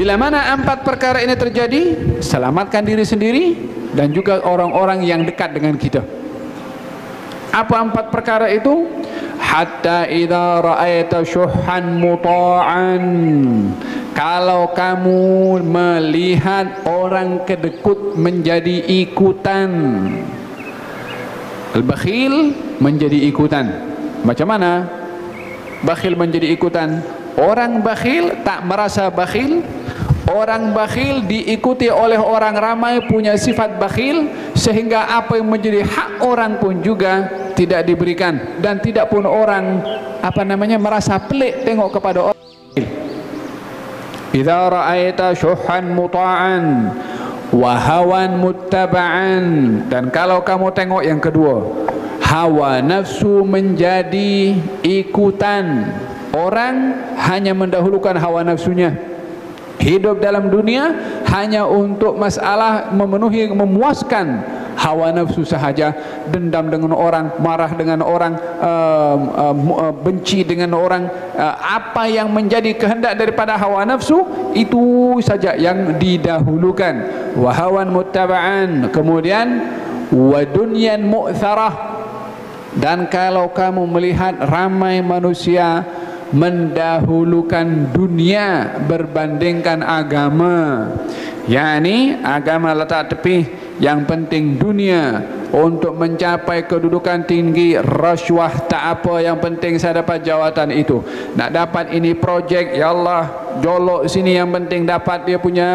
Bila mana 4 perkara ini terjadi, selamatkan diri sendiri dan juga orang-orang yang dekat dengan kita. Apa 4 perkara itu? Hatta idza ra'aita syuhhan muta'an, kalau kamu melihat orang kedekut menjadi ikutan. Al-bakhil menjadi ikutan. Macam mana bakhil menjadi ikutan? Orang bakhil tak merasa bakhil. Orang bakhil diikuti oleh orang ramai punya sifat bakhil, sehingga apa yang menjadi hak orang pun juga tidak diberikan, dan tidak pun orang merasa pelik tengok kepada orang bakhil. Idza ra'aita syuhhan muta'an wa hawan muttaba'an, dan kalau kamu tengok yang kedua, hawa nafsu menjadi ikutan. Orang hanya mendahulukan hawa nafsunya, hidup dalam dunia hanya untuk masalah memenuhi, memuaskan hawa nafsu sahaja. Dendam dengan orang, marah dengan orang, benci dengan orang, apa yang menjadi kehendak daripada hawa nafsu itu saja yang didahulukan. Wa hawan muttaba'an, kemudian wa dunyan mu'tharah, dan kalau kamu melihat ramai manusia mendahulukan dunia berbandingkan agama, yakni agama letak tepi, yang penting dunia untuk mencapai kedudukan tinggi, rasuah tak apa, yang penting saya dapat jawatan itu, nak dapat ini projek, ya Allah jolok sini, yang penting dapat dia punya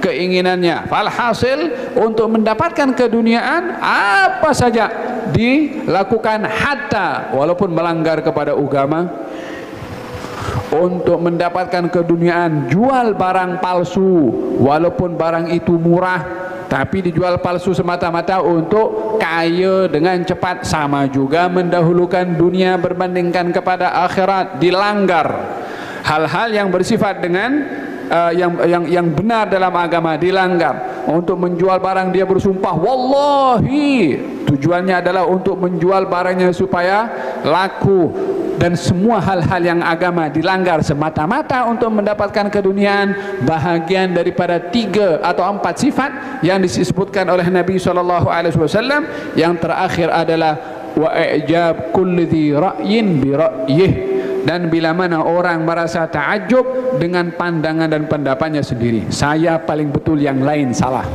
keinginannya. Falhasil untuk mendapatkan keduniaan apa saja dilakukan, hatta walaupun melanggar kepada agama. Untuk mendapatkan keduniaan jual barang palsu, walaupun barang itu murah tapi dijual palsu semata-mata untuk kaya dengan cepat. Sama juga mendahulukan dunia berbandingkan kepada akhirat, dilanggar. Hal-hal yang bersifat dengan yang benar dalam agama dilanggar. Untuk menjual barang dia bersumpah wallahi, tujuannya adalah untuk menjual barangnya supaya laku. Dan semua hal-hal yang agama dilanggar semata-mata untuk mendapatkan keduniaan, bahagian daripada 3 atau 4 sifat yang disebutkan oleh Nabi SAW. Yang terakhir adalah wa i'jab kulli dhi ra'yin bi ra'yih, dan bila mana orang merasa ta'ajub dengan pandangan dan pendapatnya sendiri, saya paling betul, yang lain salah.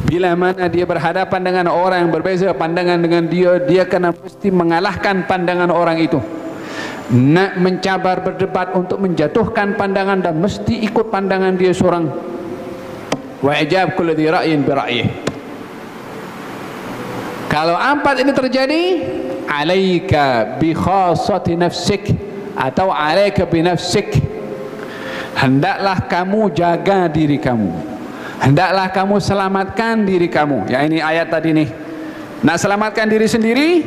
Bila mana dia berhadapan dengan orang yang berbeza pandangan dengan dia, dia kena mesti mengalahkan pandangan orang itu. Nak mencabar berdebat untuk menjatuhkan pandangan, dan mesti ikut pandangan dia seorang. Wa ijab kulli dhi ra'yin bi ra'yih. Kalau 4 ini terjadi, alaika bi khassati nafsik, atau alaika bi nafsik, hendaklah kamu jaga diri kamu, hendaklah kamu selamatkan diri kamu. Ya, ini ayat tadi nih. Nak selamatkan diri sendiri,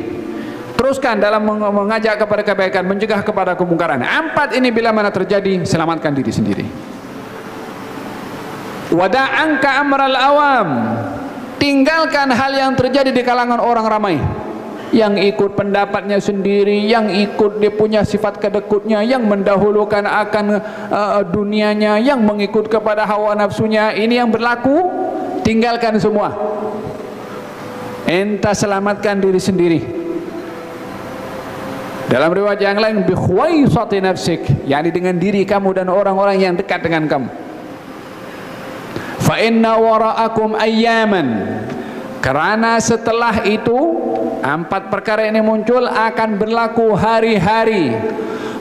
teruskan dalam mengajak kepada kebaikan, mencegah kepada kemungkaran. 4 ini bila mana terjadi, selamatkan diri sendiri. Wada'anka amral awam, tinggalkan hal yang terjadi di kalangan orang ramai, yang ikut pendapatnya sendiri, yang ikut dia punya sifat kedekutnya, yang mendahulukan akan dunianya, yang mengikut kepada hawa nafsunya. Ini yang berlaku, tinggalkan semua. Enta selamatkan diri sendiri. Dalam riwayat yang lain, bi khuwaisati nafsik, yakni dengan diri kamu dan orang-orang yang dekat dengan kamu. Fa inna wara'akum ayyaman, karena setelah itu 4 perkara ini muncul, akan berlaku hari-hari.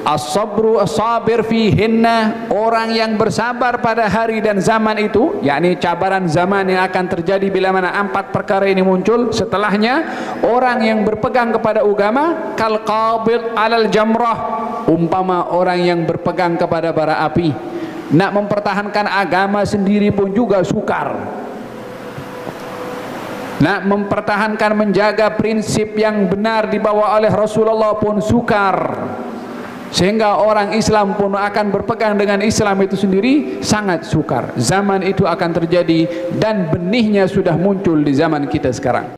As-sabru as-sabir fihinna, orang yang bersabar pada hari dan zaman itu, yakni cabaran zaman yang akan terjadi bila mana 4 perkara ini muncul. Setelahnya, orang yang berpegang kepada agama, kal qabid alal jamrah, umpama orang yang berpegang kepada bara api. Nak mempertahankan agama sendiri pun juga sukar. Nak mempertahankan, menjaga prinsip yang benar dibawa oleh Rasulullah pun sukar. Sehingga orang Islam pun akan berpegang dengan Islam itu sendiri sangat sukar. Zaman itu akan terjadi, dan benihnya sudah muncul di zaman kita sekarang.